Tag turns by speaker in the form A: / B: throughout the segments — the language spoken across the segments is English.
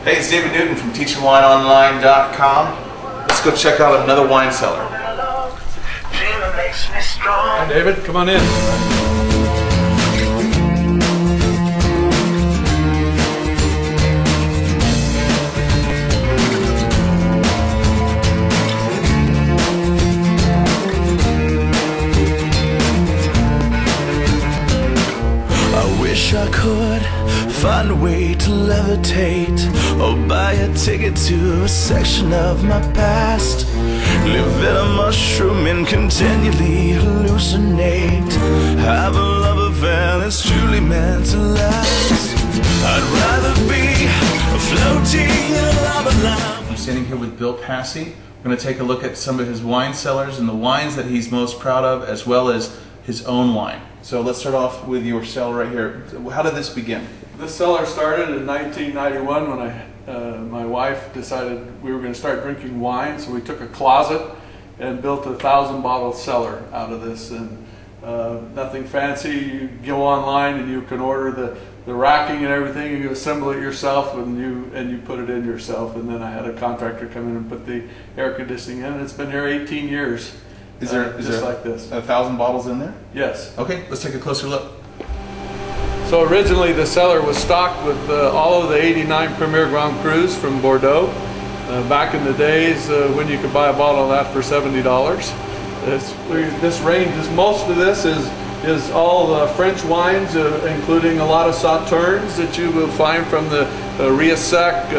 A: Hey, it's David Newton from teachingwineonline.com. Let's go check out another wine cellar.
B: Hi David, come on in.
C: I wish I could find a way to levitate or buy a ticket to a section of my past. Live in a mushroom and continually hallucinate. Have a love affair that's truly meant to last. I'd rather be floating in a lava lamp.
A: I'm standing here with Bill Passey. We're going to take a look at some of his wine cellars and the wines that he's most proud of, as well as his own wine. So let's start off with your cellar right here. How did this begin?
B: This cellar started in 1991 when my wife decided we were going to start drinking wine, so we took a closet and built a 1,000-bottle cellar out of this. And nothing fancy. You go online and you can order the racking and everything, and you assemble it yourself, and you put it in yourself. And then I had a contractor come in and put the air conditioning in, and it's been here 18 years.
A: Is there
B: like this
A: 1,000 bottles in there?
B: Yes.
A: Okay, let's take a closer look.
B: So originally the cellar was stocked with all of the 89 Premier Grand Crus from Bordeaux. Back in the days when you could buy a bottle of that for $70. This range is, most of this is all French wines, including a lot of sauternes that you will find from the Riesec,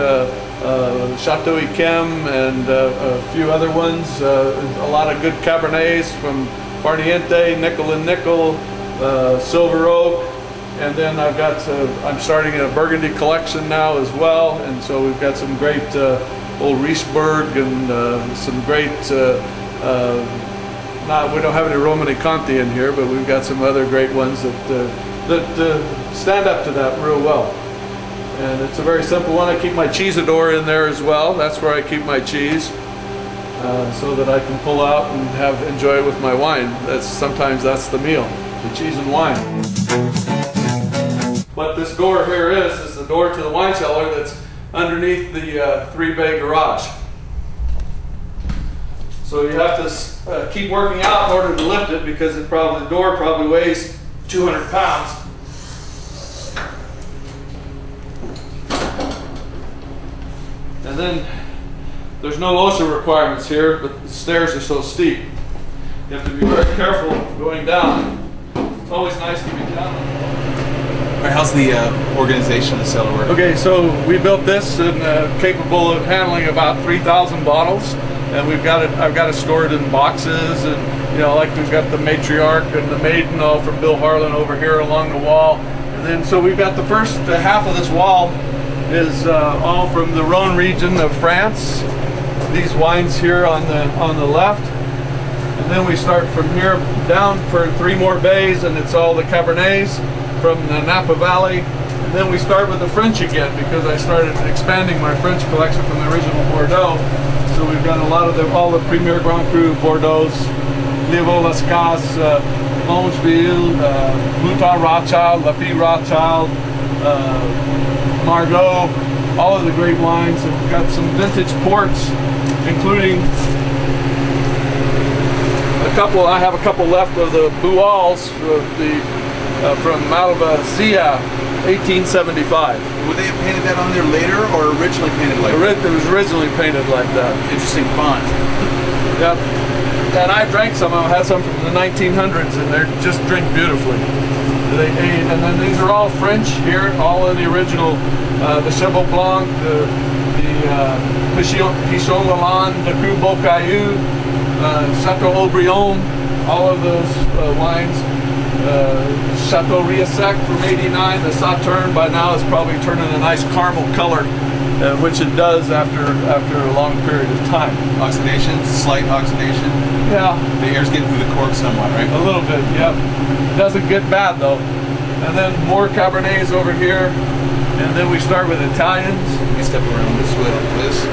B: Chateau Yquem, and a few other ones. A lot of good Cabernets from Farniente, Nickel and Nickel, Silver Oak. And then I'm starting a Burgundy collection now as well, and so we've got some great old Riesberg and some great, we don't have any Romani Conti in here, but we've got some other great ones that stand up to that real well. And it's a very simple one. I keep my cheesador in there as well. That's where I keep my cheese, so that I can pull out and enjoy it with my wine. Sometimes that's the meal, the cheese and wine. What this door here is the door to the wine cellar that's underneath the 3-bay garage. So you have to keep working out in order to lift it, because the door probably weighs 200 pounds. And then there's no OSHA requirements here, but the stairs are so steep. You have to be very careful going down. It's always nice to be down.
A: How's the organization of the cellar work?
B: Okay, so we built this and capable of handling about 3,000 bottles, and I've got it stored in boxes, and like we've got the matriarch and the maiden all from Bill Harlan over here along the wall, and then so we've got the first half of this wall is all from the Rhone region of France. These wines here on the left. And then we start from here down for 3 more bays, and it's all the Cabernets from the Napa Valley. And then we start with the French again, because I started expanding my French collection from the original Bordeaux. So we've got a lot of all the Premier Grand Cru Bordeaux, Liévin, Lascasse, Longeville, Mouton Rothschild, Lafite Rothschild, Margaux, all of the great wines. And we've got some vintage ports, including I have a couple left of the Buals, from Malvasia, 1875.
A: Would they have painted that on there later, or originally painted like that?
B: It was originally painted like that.
A: Interesting font.
B: Yep. And I drank some. I had some from the 1900s, and they just drink beautifully. And then these are all French here, all of the original, the Cheval Blanc, the Pichon Lalande, the Cru Beaucaillou, Chateau Aubryon, all of those wines. Chateau Riesec from '89, the Sauterne by now is probably turning a nice caramel color, which it does after a long period of time.
A: Oxidation, slight oxidation.
B: Yeah.
A: The air's getting through the cork somewhat, right?
B: A little bit, yep. Doesn't get bad though. And then more Cabernets over here, and then we start with Italians.
A: Let me step around this way like this.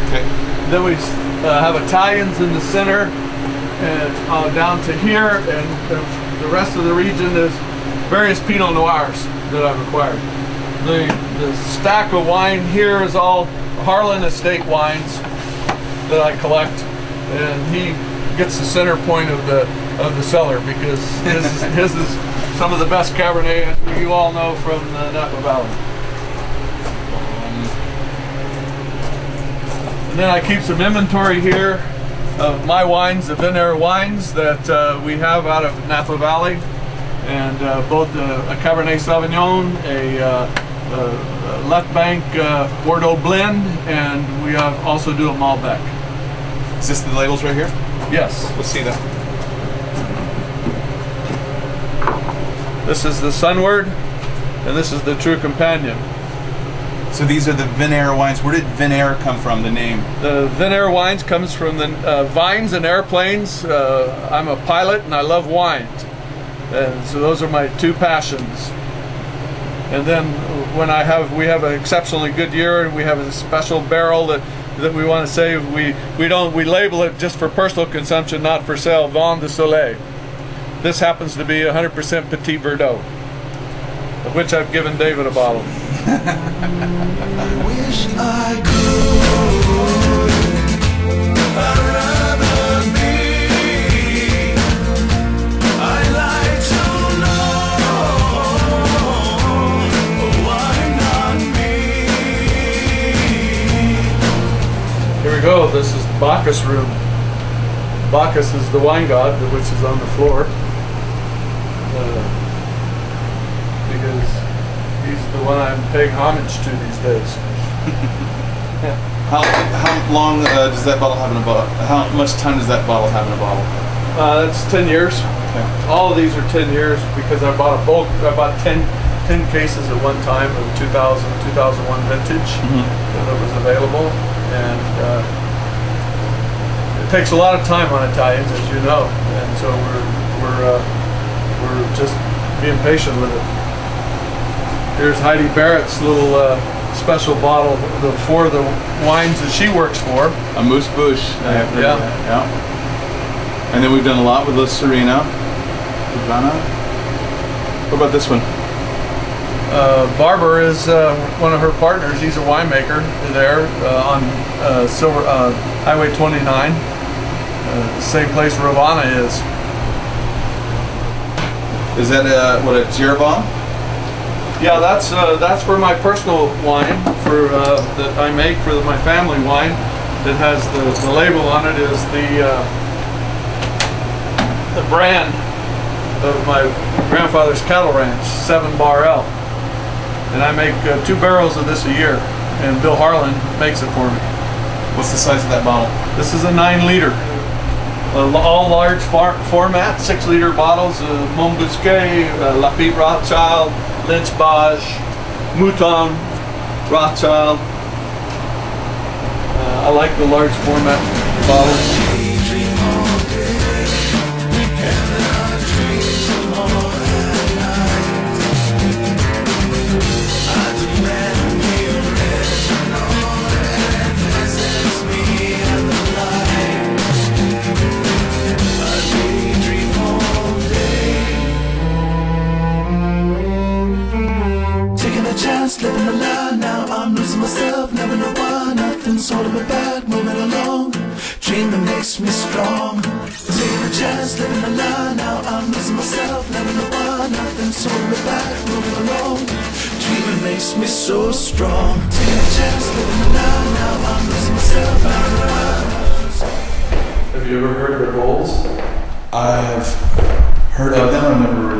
A: Okay.
B: Then we have Italians in the center, and down to here, and the rest of the region is various Pinot Noirs that I've acquired. the stack of wine here is all Harlan Estate wines that I collect, and he gets the center point of the cellar because his is some of the best Cabernet you all know from the Napa Valley. And then I keep some inventory here of my wines, the Vinair wines that we have out of Napa Valley, and both a Cabernet Sauvignon, a Left Bank Bordeaux blend, and we also do a Malbec.
A: Is this the labels right here?
B: Yes.
A: Let's see that.
B: This is the Sunward, and this is the True Companion.
A: So these are the Vinair wines. Where did Vinair come from, the name?
B: The Vinair wines comes from the vines and airplanes. I'm a pilot and I love wines. And so those are my two passions. And then when we have an exceptionally good year and we have a special barrel that we want to say, we label it just for personal consumption, not for sale, Vin de Soleil. This happens to be 100% Petit Verdot, of which I've given David a bottle.
C: I wish I could. I'd rather be. I'd like to know why not me.
B: Here we go. This is the Bacchus room. Bacchus is the wine god, which is on the floor. Because he's the one I'm paying homage to these days.
A: How long does that bottle have in a bottle? How much time does that bottle have in a bottle?
B: That's 10 years.
A: Okay.
B: All of these are 10 years because I bought a bulk. I bought 10 cases at one time of 2000, 2001 vintage that was available, and it takes a lot of time on Italians, as you know, and so we're just being patient with it. Here's Heidi Barrett's little special bottle for the wines that she works for.
A: A Moose Bouche.
B: Yeah.
A: Yeah. And then we've done a lot with La Serena. What about this one?
B: Barber is one of her partners. He's a winemaker there on Highway 29. Same place Ravana is.
A: Is that a Jeroboam?
B: Yeah, that's for my personal wine that I make for my family wine. That has the label on it is the brand of my grandfather's cattle ranch, 7 Bar L. And I make 2 barrels of this a year, and Bill Harlan makes it for me.
A: What's the size of that bottle?
B: This is a 9-liter. All large format, 6-liter bottles of Montbusquet, Lafite Rothschild, Lynch Bage, Mouton Rothschild. I like the large format bottles.
C: Living a lie, now I'm losing myself, never know why, nothing's holding me back, moving along, dream that makes me strong, taking a chance, living a lie, now I'm losing myself, never know why, nothing's holding me back, moving along, dream that makes me so strong, taking a chance, living a lie, now I'm losing myself, never know why.
B: Have you ever heard of the Bowls?
A: I've heard of them, I've never